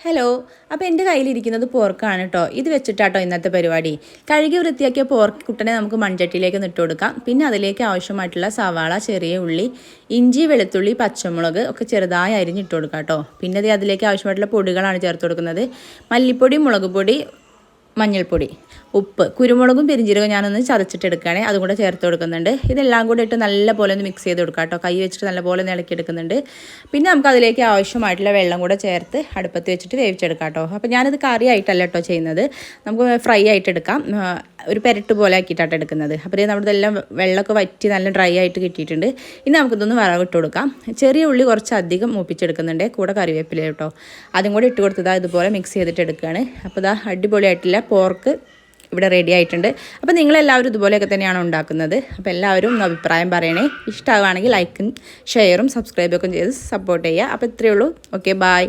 Hello, അപ്പോൾ എൻ്റെ കയ്യിലിരിക്കുന്നത് പോർക്കാണ് കേട്ടോ. ഇത് വെച്ചിട്ടാട്ടോ ഇന്നത്തെ പരിപാടി. കഴുകി വൃത്തിയാക്കിയ പോർക്ക് കുട്ടനെ നമുക്ക് മൺചട്ടിയിലേക്ക് ഇട്ട് കൊടുക്കാം. പിന്നെ അതിലേക്ക് ആവശ്യമായിട്ടുള്ള സവാള, ചെറിയ ഉള്ളി, ഇഞ്ചി, വെളുത്തുള്ളി, പച്ചമുളക് ഒക്കെ ചെറുതായി അരിഞ്ഞിട്ട് കൊടുക്കാം കേട്ടോ. പിന്നെ അതിലേക്ക് ആവശ്യമായിട്ടുള്ള പൊടികളാണ് ചേർത്ത് കൊടുക്കുന്നത്. മല്ലിപ്പൊടി, മുളക് പൊടി, മഞ്ഞൾപ്പൊടി, ഉപ്പ്, കുരുമുളകും പെരിഞ്ചീരകവും ഞാനൊന്ന് ചതച്ചിട്ടെടുക്കുകയാണെ അതും കൂടെ ചേർത്ത് കൊടുക്കുന്നുണ്ട്. ഇതെല്ലാം കൂടെ ഇട്ട് നല്ല പോലെ ഒന്ന് മിക്സ് ചെയ്ത് കൊടുക്കാം കേട്ടോ. കൈ വെച്ചിട്ട് നല്ല പോലെ ഒന്ന് ഇളക്കിയെടുക്കുന്നുണ്ട്. പിന്നെ നമുക്ക് അതിലേക്ക് ആവശ്യമായിട്ടുള്ള വെള്ളം കൂടെ ചേർത്ത് അടുപ്പത്ത് വെച്ചിട്ട് വേവിച്ചെടുക്കാം കേട്ടോ. അപ്പോൾ ഞാനിത് കറി ആയിട്ടല്ല കേട്ടോ ചെയ്യുന്നത്, നമുക്ക് ഫ്രൈ ആയിട്ട് എടുക്കാം. ഒരു പെരട്ട് പോലെ ആക്കിയിട്ടാണ് എടുക്കുന്നത്. അപ്പോൾ നമ്മുടെ എല്ലാം വെള്ളമൊക്കെ വറ്റി നല്ല ഡ്രൈ ആയിട്ട് കിട്ടിയിട്ടുണ്ട്. ഇനി നമുക്കിതൊന്ന് വറവിട്ട് കൊടുക്കാം. ചെറിയ ഉള്ളി കുറച്ച് അധികം മൂപ്പിച്ചെടുക്കുന്നുണ്ട്, കൂടെ കറിവേപ്പില കേട്ടോ. അതും കൂടി ഇട്ട് കൊടുത്തതാ ഇതുപോലെ മിക്സ് ചെയ്തിട്ട് എടുക്കുകയാണ്. അപ്പോൾ ഇതാ അടിപൊളിയായിട്ടുള്ള പോർക്ക് ഇവിടെ റെഡി ആയിട്ടുണ്ട്. അപ്പോൾ നിങ്ങളെല്ലാവരും ഇതുപോലെയൊക്കെ തന്നെയാണ് ഉണ്ടാക്കുന്നത്. അപ്പോൾ എല്ലാവരും ഒന്ന് അഭിപ്രായം പറയണേ. ഇഷ്ടമാവുകയാണെങ്കിൽ ലൈക്കും ഷെയറും സബ്സ്ക്രൈബൊക്കെ ചെയ്ത് സപ്പോർട്ട് ചെയ്യുക. അപ്പോൾ ഇത്രയേ ഉള്ളൂ. Okay, bye.